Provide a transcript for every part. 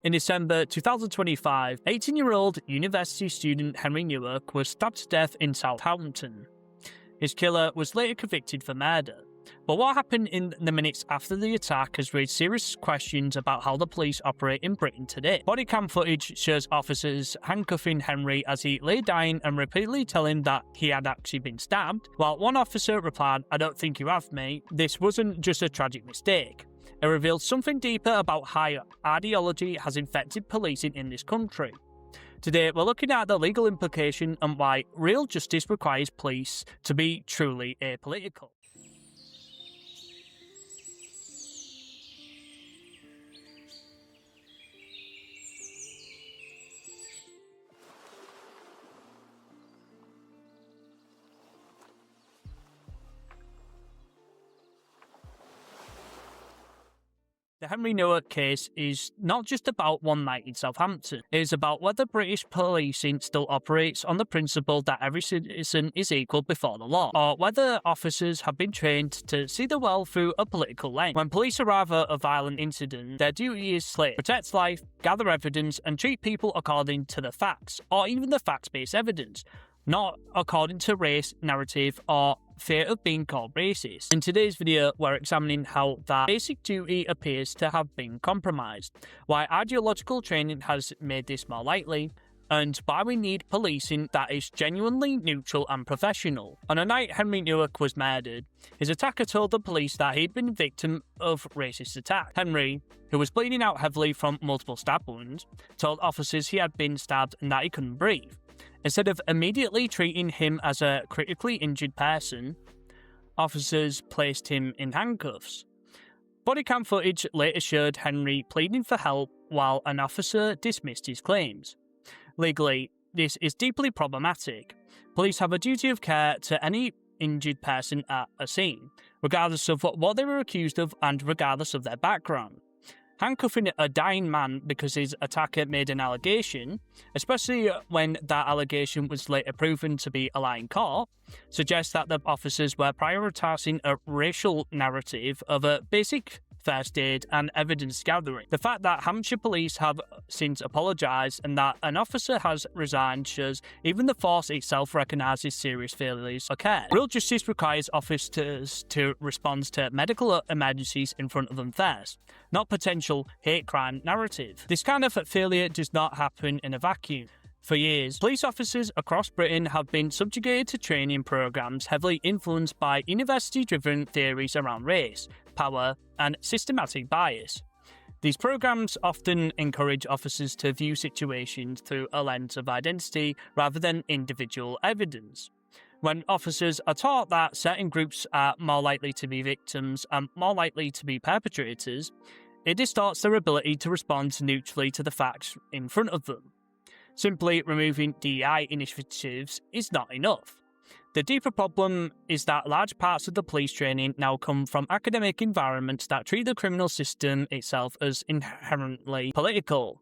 In December 2025, 18-year-old university student Henry Nowak was stabbed to death in Southampton. His killer was later convicted for murder. But what happened in the minutes after the attack has raised serious questions about how the police operate in Britain today. Body cam footage shows officers handcuffing Henry as he lay dying and repeatedly telling him that he had actually been stabbed, while one officer replied, "I don't think you have, mate. This wasn't just a tragic mistake." It revealed something deeper about how ideology has infected policing in this country. Today, we're looking at the legal implication and why real justice requires police to be truly apolitical. The Henry Nowak case is not just about one night in Southampton. It is about whether British policing still operates on the principle that every citizen is equal before the law, or whether officers have been trained to see the world through a political lens. When police arrive at a violent incident, their duty is clear: protect life, gather evidence, and treat people according to the facts, or even the facts-based evidence, not according to race, narrative, or fear of being called racist. In today's video, we're examining how that basic duty appears to have been compromised, why ideological training has made this more likely, and why we need policing that is genuinely neutral and professional. On a night Henry Nowak was murdered, his attacker told the police that he'd been victim of racist attack. Henry, who was bleeding out heavily from multiple stab wounds, told officers he had been stabbed and that he couldn't breathe. Instead of immediately treating him as a critically injured person, officers placed him in handcuffs. Body cam footage later showed Henry pleading for help while an officer dismissed his claims. Legally, this is deeply problematic. Police have a duty of care to any injured person at a scene, regardless of what they were accused of and regardless of their background. Handcuffing a dying man because his attacker made an allegation, especially when that allegation was later proven to be a lie in court, suggests that the officers were prioritising a racial narrative over basic first aid and evidence gathering. The fact that Hampshire police have since apologised and that an officer has resigned shows even the force itself recognises serious failures occur. Real justice requires officers to respond to medical emergencies in front of them first, not potential hate crime narrative. This kind of failure does not happen in a vacuum. For years, police officers across Britain have been subjugated to training programmes heavily influenced by university-driven theories around race, power, and systematic bias. These programmes often encourage officers to view situations through a lens of identity rather than individual evidence. When officers are taught that certain groups are more likely to be victims and more likely to be perpetrators, it distorts their ability to respond neutrally to the facts in front of them. Simply removing DEI initiatives is not enough. The deeper problem is that large parts of the police training now come from academic environments that treat the criminal system itself as inherently political.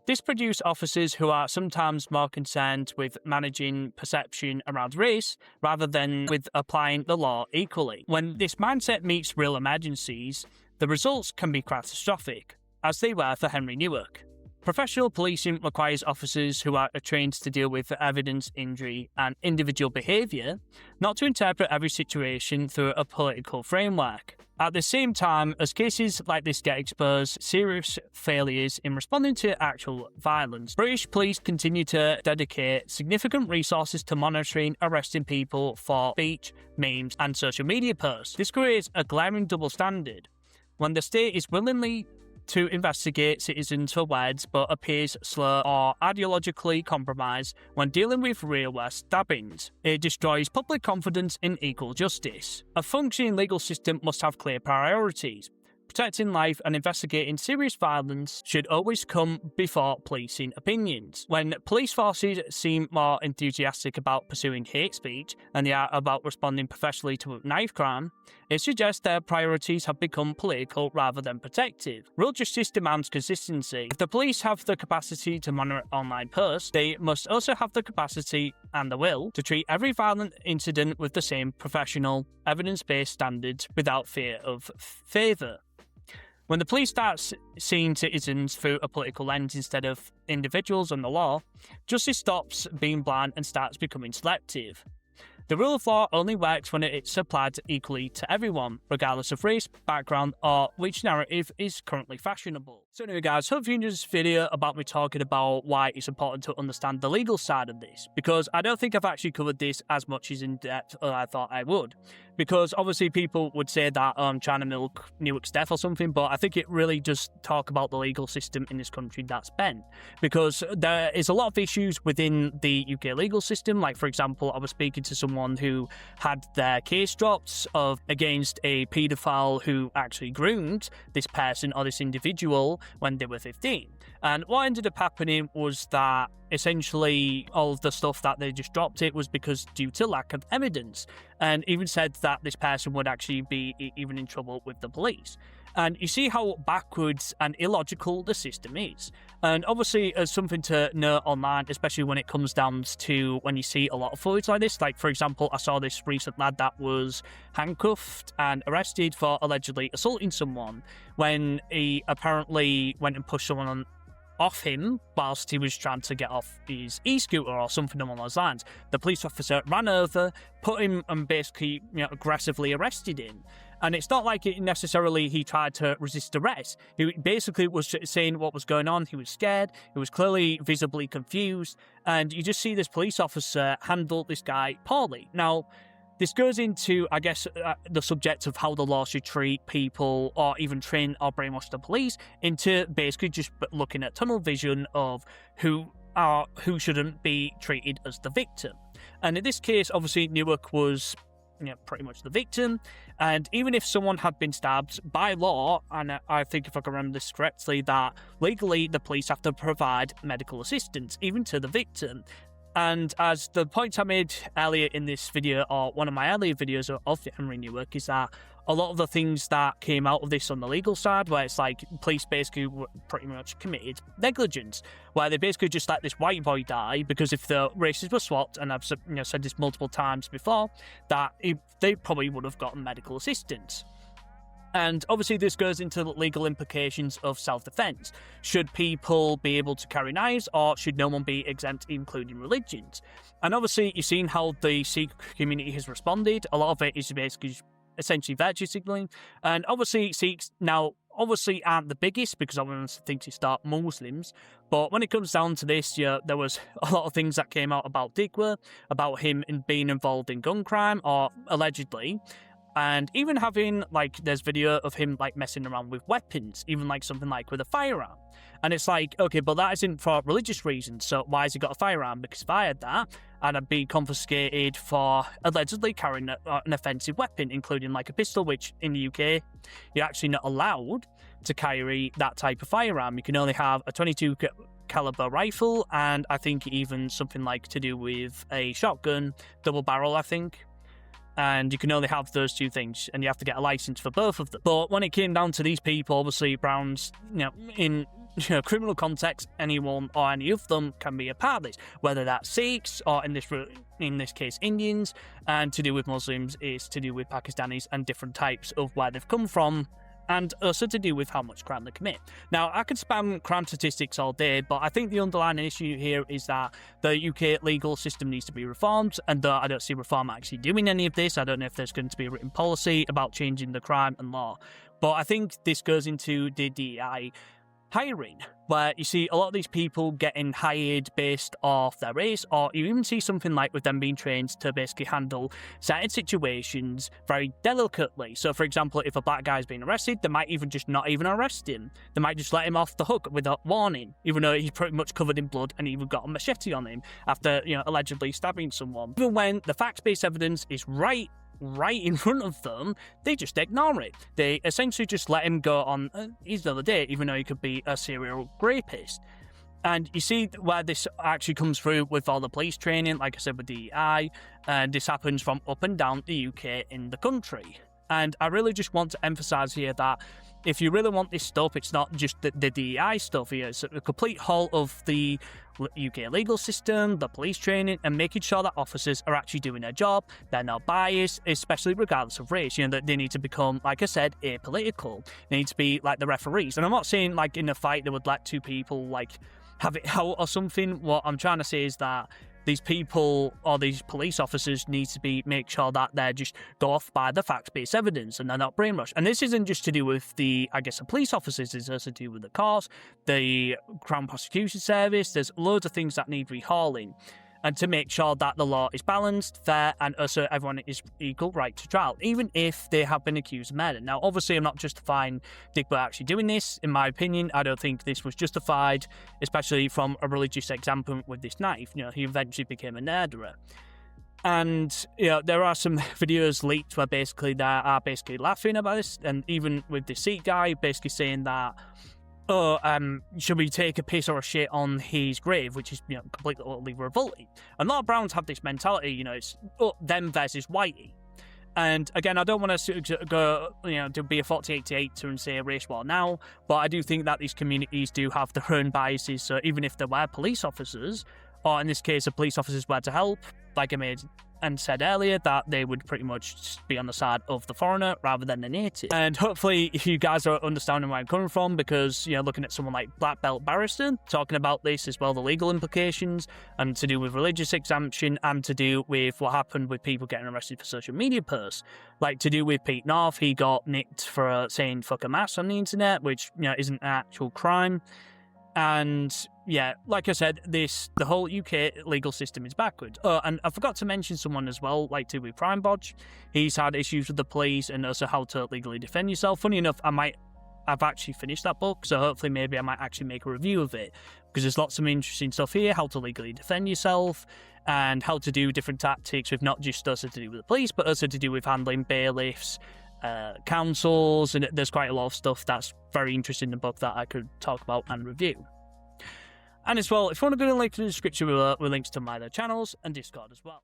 This produces officers who are sometimes more concerned with managing perception around race rather than with applying the law equally. When this mindset meets real emergencies, the results can be catastrophic, as they were for Henry Nowak. Professional policing requires officers who are trained to deal with evidence, injury, and individual behaviour, not to interpret every situation through a political framework. At the same time, as cases like this get exposed, serious failures in responding to actual violence, British police continue to dedicate significant resources to monitoring, arresting people for speech, memes, and social media posts. This creates a glaring double standard. When the state is willingly to investigate citizens for words but appears slow or ideologically compromised when dealing with real-world stabbings, it destroys public confidence in equal justice. A functioning legal system must have clear priorities. Protecting life and investigating serious violence should always come before policing opinions. When police forces seem more enthusiastic about pursuing hate speech than they are about responding professionally to knife crime, it suggests their priorities have become political rather than protective. Real justice demands consistency. If the police have the capacity to monitor online posts, they must also have the capacity and the will to treat every violent incident with the same professional, evidence-based standards without fear of favour. When the police start seeing citizens through a political lens instead of individuals and the law, justice stops being blind and starts becoming selective. The rule of law only works when it's applied equally to everyone, regardless of race, background, or which narrative is currently fashionable. So anyway guys, hope you enjoyed this video about me talking about why it's important to understand the legal side of this, because I don't think I've actually covered this as much as in depth as I thought I would. Because obviously people would say that I'm trying to milk Nowak's death or something, but I think it really does talk about the legal system in this country that's bent. Because there is a lot of issues within the UK legal system. Like, for example, I was speaking to someone who had their case dropped against a paedophile who actually groomed this person or this individual when they were 15. And what ended up happening was that essentially all of the stuff that they just dropped it was because due to lack of evidence, and even said that this person would actually be even in trouble with the police. And you see how backwards and illogical the system is. And obviously, as something to note online, especially when it comes down to when you see a lot of footage like this. Like, for example, I saw this recent lad that was handcuffed and arrested for allegedly assaulting someone when he apparently went and pushed someone off him whilst he was trying to get off his e-scooter or something along those lines. The police officer ran over, put him and basically aggressively arrested him. And it's not like he tried to resist arrest. He basically was saying what was going on. He was scared. He was clearly visibly confused. And you just see this police officer handle this guy poorly. Now, this goes into, I guess, the subject of how the law should treat people or even train or brainwash the police into basically just looking at tunnel vision of who shouldn't be treated as the victim. And in this case, obviously, Nowak was pretty much the victim. And even if someone had been stabbed by law, and I think if I can remember this correctly, that legally the police have to provide medical assistance even to the victim. And as the point I made earlier in this video, or one of my earlier videos of Henry Nowak, is that a lot of the things that came out of this on the legal side, where it's like police basically pretty much committed negligence, where they basically just let this white boy die because if the races were swapped, and I've said this multiple times before, that they probably would have gotten medical assistance. And obviously this goes into the legal implications of self-defense. Should people be able to carry knives, or should no one be exempt, including religions? And obviously you've seen how the Sikh community has responded. A lot of it is basically essentially virtue signaling. And obviously Sikhs now obviously aren't the biggest, because everyone thinks it's start Muslims. But when it comes down to this, there was a lot of things that came out about Digwa, about him being involved in gun crime, or allegedly. And even having, there's video of him, messing around with weapons, even, something with a firearm. And it's like, okay, but that isn't for religious reasons, so why has he got a firearm? Because if I had that, I'd be confiscated for allegedly carrying an offensive weapon, including, a pistol, which in the UK, you're actually not allowed to carry that type of firearm. You can only have a 22 caliber rifle, and I think even something to do with a shotgun, double barrel, I think. And you can only have those two things, and you have to get a license for both of them. But when it came down to these people, obviously Browns, in criminal context, anyone or any of them can be a part of this, whether that's Sikhs or in this case Indians, and to do with Muslims is to do with Pakistanis and different types of where they've come from, and also to do with how much crime they commit. Now, I could spam crime statistics all day, but I think the underlying issue here is that the UK legal system needs to be reformed, and though I don't see reform actually doing any of this, I don't know if there's going to be a written policy about changing the crime and law. But I think this goes into the DEI hiring, where you see a lot of these people getting hired based off their race, or you even see something with them being trained to basically handle certain situations very delicately. So, for example, if a black guy's being arrested, they might even just not even arrest him. They might just let him off the hook without warning, even though he's pretty much covered in blood and even got a machete on him after, allegedly stabbing someone. Even when the facts-based evidence is right in front of them, they just ignore it. They essentially just let him go on his other day, even though he could be a serial rapist. And you see where this actually comes through with all the police training, like I said, with DEI, and this happens from up and down the UK in the country. And I really just want to emphasise here that if you really want this stuff, it's not just the DEI stuff here. It's a complete whole of the UK legal system, the police training, and making sure that officers are actually doing their job, they're not biased, especially regardless of race. You know, that they need to become, like I said, apolitical. They need to be like the referees. And I'm not saying like in a fight they would let two people like have it out or something. What I'm trying to say is that these people or these police officers need to make sure that they just go off by the fact-based evidence and they're not brainwashed. And this isn't just to do with the police officers, it's also to do with the courts, the Crown Prosecution Service. There's loads of things that need rehauling. And to make sure that the law is balanced, fair, and also everyone is equal right to trial, even if they have been accused of murder. Now, obviously, I'm not justifying Dick Blair actually doing this. In my opinion, I don't think this was justified, especially from a religious example with this knife. You know, he eventually became a murderer. And, you know, there are some videos leaked where basically they are basically laughing about this, and even with the Sikh guy basically saying that, should we take a piss or a shit on his grave, which is, you know, completely utterly revolting. And a lot of Browns have this mentality, you know, it's them versus whitey. And again, I don't want to go, you know, to be a 48 and say a race war now, but I do think that these communities do have their own biases. So even if there were police officers, or in this case, the police officers were to help, like I made and said earlier, that they would pretty much be on the side of the foreigner rather than the native. And hopefully if you guys are understanding where I'm coming from, because, you know, looking at someone like Black Belt Barrister talking about this as well, the legal implications, and to do with religious exemption, and to do with what happened with people getting arrested for social media posts, like to do with Pete North. He got nicked for saying fuck a mass on the internet, which, you know, isn't an actual crime. And yeah, like I said, the whole UK legal system is backwards. And I forgot to mention someone as well, like to with Prime Bodge. He's had issues with the police and also how to legally defend yourself. Funny enough, I've actually finished that book, so hopefully maybe I might actually make a review of it, because there's lots of interesting stuff here, how to legally defend yourself and how to do different tactics with not just also to do with the police, but also to do with handling bailiffs, councils, and there's quite a lot of stuff that's very interesting in the book that I could talk about and review. And as well, if you want to go to the link in the description with links to my other channels and Discord as well.